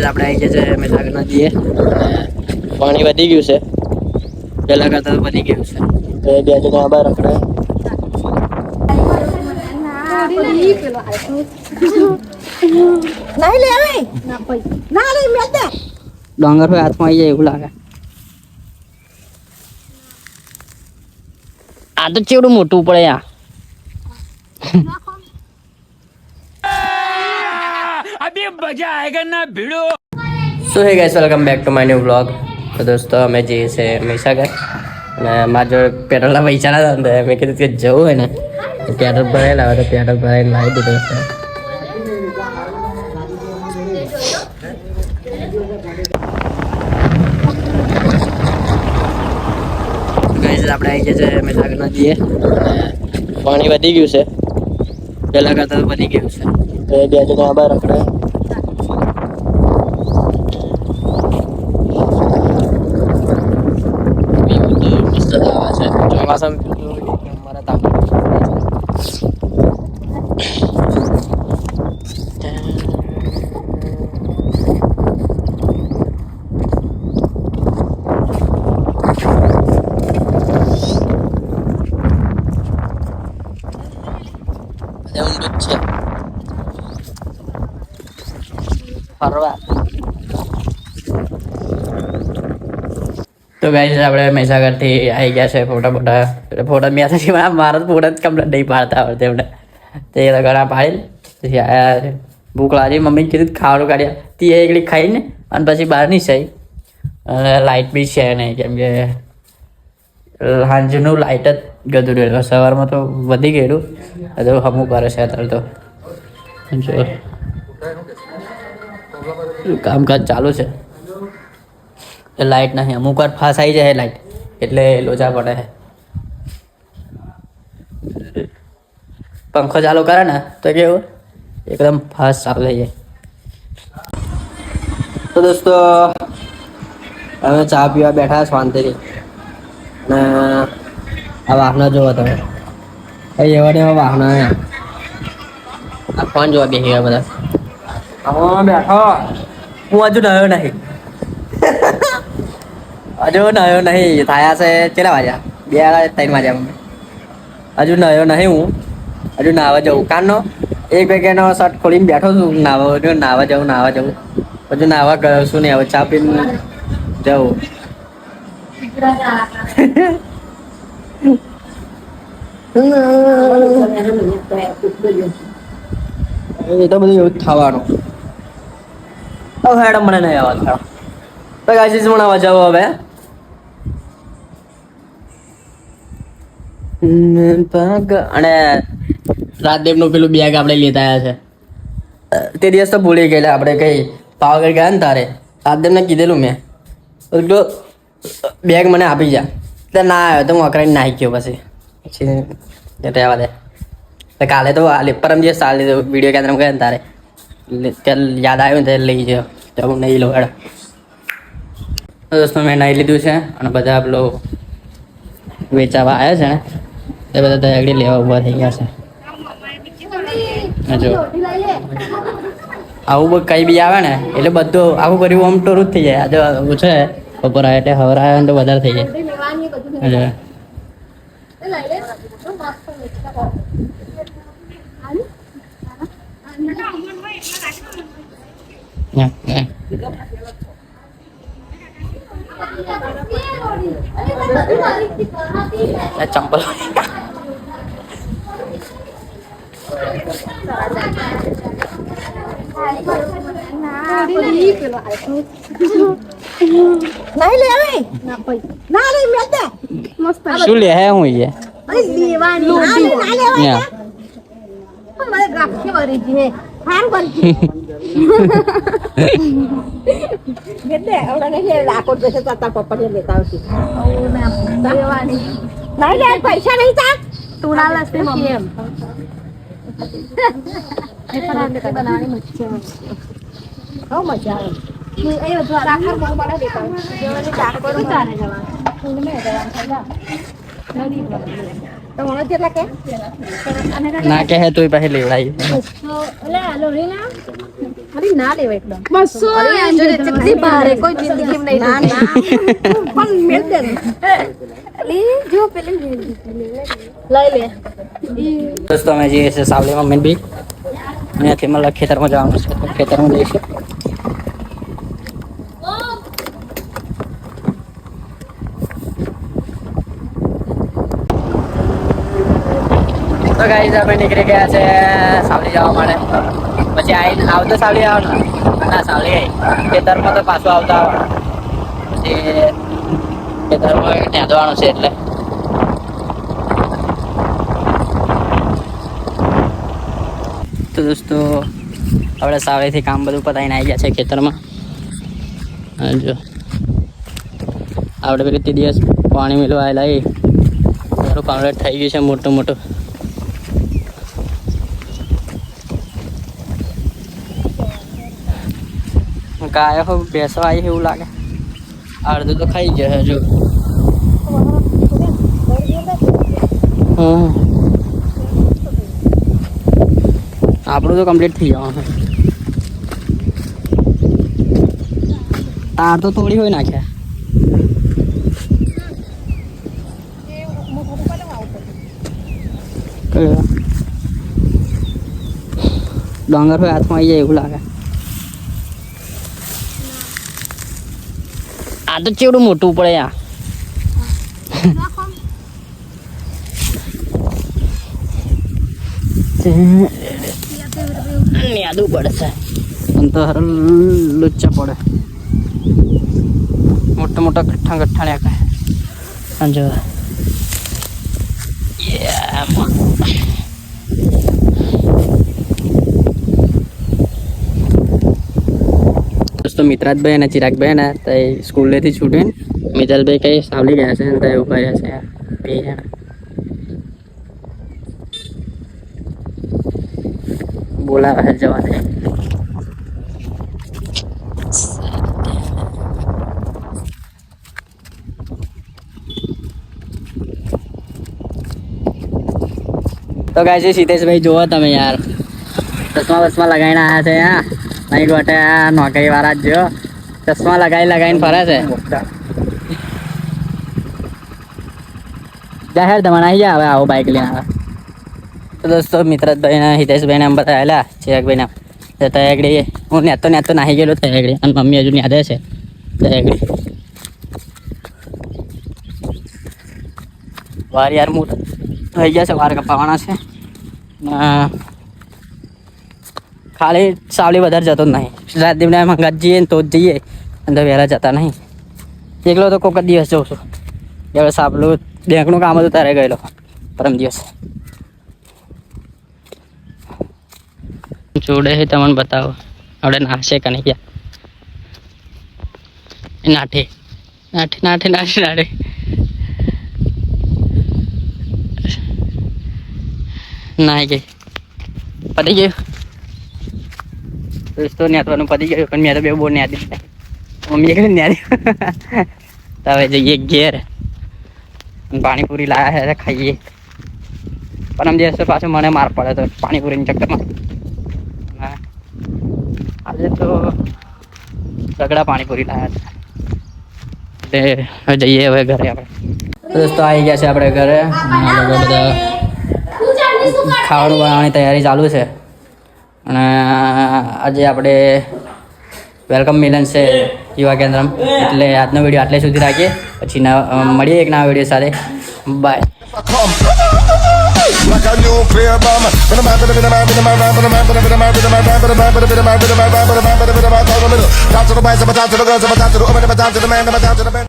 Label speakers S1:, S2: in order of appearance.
S1: આપણે આવી ગયા છે મહીસાગર નદીએ. પાણી વધી ગયું છે, પહેલા કરતા તો વધી ગયું છે. તો એ બે જણા બહાર રખડે. ડોંગર હોય હાથમાં આવી જાય એવું લાગે. આ તો ચેવડું મોટું પડે યાર. अभी मजा आएगा ना भिड़ो. So hey guys, welcome back to my new vlog. તો દોસ્તો અમે જઈએ છીએ મહીસાગર અને મારા જોડે પેટ્રોલના પૈસા ના હતા. મેં કીધું કે જવું હોય ને પેટ્રોલ ભરાયેલા આવે તો પેટ્રોલ ભરાઈને લાવી દીધું છે. આપણે આવી ગયા છે મહીસાગર નદીએ. પાણી વધી ગયું છે, પહેલા કરતા તો વધી ગયું છે. તો એ બે જણા બહાર રખડે. મસ્ત આવે છે ચોમાસામાં અમારા તાપમાન. તો ગાઈસ આપણે મહીસાગરથી આવી ગયા છે. ફોટા મેં છે મારા ફોટા જ કમ્પ્લીટ નહીં પાડતા આવડે એમને. તે ઘણા પાડેલ પછી આયા છે. ભૂખ લાગી, મમ્મી કીધું ખાવાનું કાઢ્યા. તે એકલી ખાઈને અને પછી બહાર નહીં સહી. અને લાઇટ બી છે નહીં, કેમ કે સાંજનું લાઇટ જ ગયું રહ્યું. સવારમાં તો વધી ગયેલું, હજુ હમું કરે છે અત્યારે તો. કામકાજ ચાલુ છે. લાઇટ નહીં, અમુક વાર ફાસ આવી જાય લાઇટ એટલે લોચા પડે છે. પંખો ચાલુ કરે ને તો કેવું એકદમ ફાસ્ટ ચાલુ થઈ જાય. તો દોસ્તો હવે ચા પીવા બેઠા શાંતિથી. અને આ વાહનો જોવો તમે, એવા ને એવા વાહનો. આ ફોન જોવા બેસી ગયા બધા. બેઠો હું હજુ નયો નહીં, હજુ નયો નહીં. થયા છે કેટલા વાગ્યા? 2-3 વાગ્યા. હજુ નયો નહીં હું, હજુ નાવા જવું. કારનો એક વાગ્યાનો શર્ટ ખોલીને બેઠો છું. નાવા જવું. હજુ નાવા ગયો છું ને હવે ચા પીને જવું. એ તો બધું એવું જ થવાનું. હેડમ મને નહીં આવવા તો ગાઈસ બનાવવા જાવ હવે. અને રાજદેવનું પેલું બેગ આપણે લેતા આવ્યા છે. તે દિવસ તો ભૂલી ગયેલા આપણે કઈ પાવાગઢ ગયા ને તારે રાજદેવને કીધેલું મેં તો બેગ મને આપી જા. એટલે ના આવ્યો તો હું અકરાઈને નાહી ગયો. પછી રહેવા દે. કાલે તો પરમ દિવસ ચાલે વિડીયો કેન્દ્રમાં ગયા ને તારે ત્યાં યાદ આવ્યું ને ત્યારે લઈ ગયો. તો હું નહીં લો હેડ. દોસ્તો મેં નાહી લીધું છે અને બધા પેલો વેચાવા આવ્યા છે ને એ બધા તૈયારી લેવા ઊભા થઈ ગયા છે. જો આવું કંઈ બી આવે ને એટલે બધું આખું કર્યું આમ ટોરું જ થઈ જાય. આજે આવું છે બપોર આવે એટલે હવાર આવે ને તો વધારે થઈ જાય. ચંપલ શું લે હે હું
S2: પૈસા નહીં તા તું ના લસી બનાવવાની મજા
S1: ના કે હે તું પાસે લેવડાવી
S2: અરે ના લેવા એકદમ 200 કેટલી ભારે કોઈ જિંદગીમાં નહીં પણ મેલ દે લી જો પેલી લઈ લે
S1: દોસ્તો અમે જઈએ છીએ સાવલીમાં મેન બી અહીંયાથી મતલબ ખેતરમાં જવાનું છે તો ખેતરમાં જઈશું તો ગાઈસ આપણે નીકળી ગયા છે સાવલી જવા માટે પછી આવીને આવતો સાવલી આવવાનું ના સાવલી આવી ખેતરમાં તો પાછું આવતા આવવાનું પછી ખેતરમાં નેદવાનું છે એટલે તો દોસ્તો આપણે સાવલીથી કામ બધું પતાવીને આવી ગયા છે ખેતરમાં અને જો આપણે પેલી તે દિવસ પાણી મેળવા આવેલા એ મારું કમ્પ્લીટ થઈ ગયું છે મોટું મોટું ગાયો હો બેસવા આવી એવું લાગે અડધું તો ખાઈ ગયો છે જો આપણું તો કમ્પ્લીટ થઈ જવાનું તાર તો તોડી હોય નાખ્યા ડોંગર હોય હાથમાં આવી જાય એવું લાગે આ તો ચેવડું મોટું પડે આ યાદું પડે છે પણ તો હર લુચ્ચા પડે મોટા મોટા ગઠ્ઠા ગઠ્ઠા ને સમજો દોસ્તો મિત્રાજભાઈ અને ચિરાગભાઈ ને તો સ્કૂલેથી છૂટીને મિતાલભાઈ કઈ સાવલી ગયા છે ને તો ઉભા રહ્યા છે બે જણા બોલાવે છે જવા દે તો ગાય સીતેશભાઈ જોવો તમે યાર ચશ્મા બસમાં લગાવીને આવ્યા છે હા અહીં ગોટે નોકરી વાળા જ જો ચશ્મા લગાવીને ફરે છે જાહેર તમારે આવી જાય હવે આવો બાઇક લઈને આવે તો દોસ્તો મિત્રભાઈ ને હિતેશભાઈ ને એમ બધા આવેલા ચિરાગભાઈ ને તયાગડી હું નેતો નાહી ગયેલો તયાગડી અને મમ્મી હજુ યાદ છે તયાગડી વાર યાર હું થઈ ગયા છે વાર કપાવાના છે ખાલી સાવલી વધારે જતો જ નહીં રાતદીવને મંગાત જઈએ ને તો જ જઈએ અંદર વહેલા જતા નહીં એકલો તો કોઈક જ દિવસ જઉં છું જ્યારે સાપલું બેંકનું કામ હતું ત્યારે ગયેલો પરમ દિવસ જોડે છે તમને બતાવો આપણે નાશે કે નહીં ગયા નાઠે નાઠે નાઠે નાઠે નાઠે નાહી ગઈ પતી ગયું દોસ્તો નેતવાનું પતી ગયું પણ મેં તો બે બહુ ન્યાદી મમ્મી એકલી ન્યાદી તો હવે જઈએ ઘેર પાણીપુરી લાયા છે ખાઈએ પણ આમ દિવસ પાછું મને માર પડે તો પાણીપુરીની ચક્કરમાં આજે તો સગડા પાણીપુરી લાયા છે એટલે જઈએ હવે ઘરે આપણે દોસ્તો આવી ગયા છે આપણે ઘરે બધા ખાવાનું બનાવવાની તૈયારી ચાલુ છે અને આજે આપણે વેલકમ મિલન છે યુવા કેન્દ્રમાં એટલે આજનો વિડીયો આટલે સુધી રાખીએ પછી મળીએ એક નવા વિડીયો સાથે by
S3: like a nuclear bomb. Talk to the boys, talk to the girls, talk to the women, talk to the man, talk to the man.